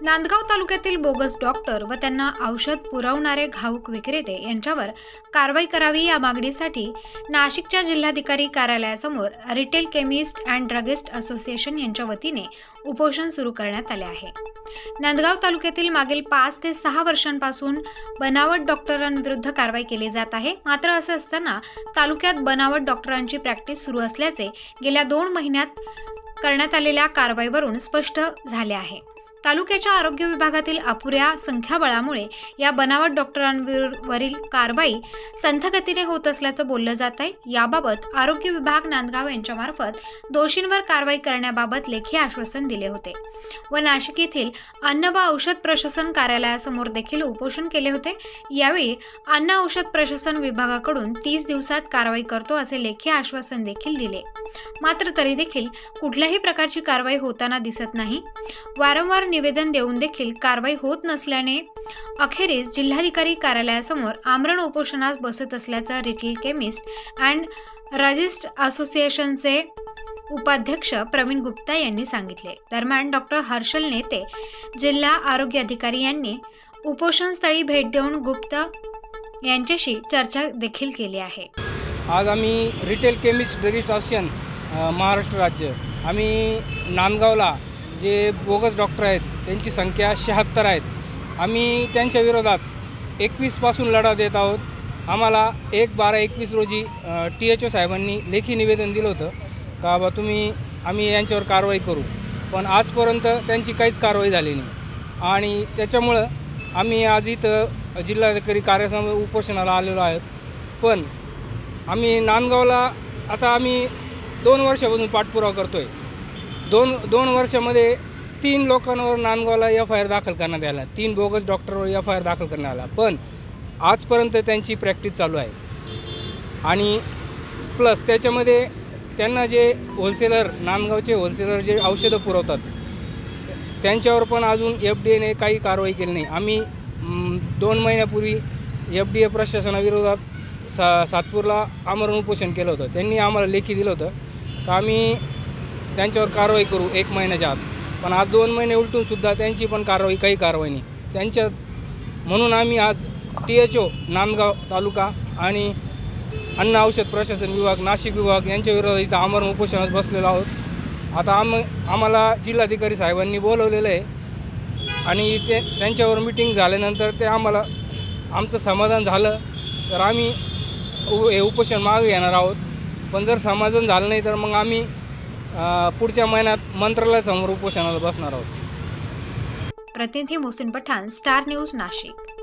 नांदगाव तालुक्यातील bogus doctor व त्यांना औषध पुरवणारे घाऊक विक्रेते यांच्यावर कारवाई करावी या मागणीसाठी नाशिकच्या जिल्हाधिकारी कार्यालयासमोर retail chemist and druggist association यांच्या वतीने उपोषण सुरू करण्यात आले आहे। नांदगाव तालुक्यातील मागील 5 ते 6 वर्षांपासून बनावट डॉक्टरांविरुद्ध कारवाई केली जात आहे। मात्र असं असताना तालुक्यात बनावट डॉक्टरांची प्रॅक्टिस सुरू असल्याचे गेल्या 2 महिन्यात करण्यात आलेल्या कारवाईवरून स्पष्ट झाले आहे। तालुक्याच्या आरोग्य विभागातील अपुऱ्या संख्याबळामुळे या बनावट डॉक्टरांवरील कारवाई संथगतीने होत असल्याचं बोललं जात आहे। याबाबत आरोग्य विभाग नांदगाव यांच्यामार्फत दोषींवर कारवाई करण्याबाबत लेखी आश्वासन दिले होते व नाशिक येथील अन्न व औषध प्रशासन कार्यालयासमोर देखील उपोषण केले होते। यावेळी अन्न औषध प्रशासन विभागाकडून 30 दिवसात कारवाई करतो असे लेखी आश्वासन देखील दिले। मात्र तरी देखील कुठल्याही प्रकारची कारवाई होताना दिसत नाही। वारंवार निवेदन देऊन देखील कारवाई होत नसल्याने अखेरीस जिल्हाधिकारी कार्यालयासमोर आमरण उपोषणास बसत असल्याचं रिटेल केमिस्ट अँड ड्रगिस्ट असोसिएशनचे उपाध्यक्ष प्रवीण गुप्ता यांनी सांगितले। दरम्यान डॉक्टर हर्षल नेते जिल्हा आरोग्य अधिकारी यांनी उपोषणस्थळी भेट देऊन गुप्ता यांच्याशी चर्चा देखील केली आहे। आज आम्ही retail chemist druggist association Maharashtra राज्य आम्ही नांदगावला जे बोगस डॉक्टर आहेत त्यांची संख्या 76 आहेत। आम्ही त्यांच्या विरोधात 21 पासून लढा देत आहोत। आम्हाला 1/12/21 रोजी THO साहेबांनी लेखी निवेदन दिलं होतं का बा आम्ही यांच्यावर कारवाई करू, पण आजपर्यंत त्यांची काहीच कारवाई झाली नाही आणि त्याच्यामुळं आम्ही आज इथं जिल्हाधिकारी कार्यालयासमोर उपोषणाला आलेलो आहोत। पण आम्ही नांदगावला आता आम्ही 2 वर्षापासून पाठपुरावा करतोय। दोन वर्षामध्ये 3 लोकांवर नांदगावला FIR दाखल करण्यात आला, 3 बोगस डॉक्टरवर FIR दाखल करण्यात आला, पण आजपर्यंत त्यांची प्रॅक्टिस चालू आहे। आणि प्लस त्याच्यामध्ये त्यांना जे होलसेलर नांदगावचे होलसेलर जे औषधं पुरवतात त्यांच्यावर पण अजून FDAने काही कारवाई केली नाही। आम्ही 2 महिन्यापूर्वी FDA प्रशासनाविरोधात सातपूरला आमरण उपोषण केलं होतं। त्यांनी आम्हाला लेखी दिलं होतं का आम्ही त्यांच्यावर कारवाई करू 1 महिन्याच्या आत, पण आज 2 महिने उलटूनसुद्धा त्यांची पण काही कारवाई नाही म्हणून आम्ही आज THO नांदगाव तालुका आणि अन्न औषध प्रशासन विभाग नाशिक विभाग यांच्या विरोधात इथं आमरण उपोषणात बसलेलो आहोत। आता आम्हाला जिल्हाधिकारी साहेबांनी बोलवलेलं आहे आणि त्यांच्यावर मीटिंग झाल्यानंतर ते आमचं समाधान झालं तर आम्ही हे उपोषण मागे घेणार आहोत। पण जर समाधान झालं नाही तर मग आम्ही पुढच्या महिन्यात मंत्रालयासमोर उपोषणाला बसणार आहोत। प्रतिनिधी मोहसिन पठाण, स्टार न्यूज, नाशिक।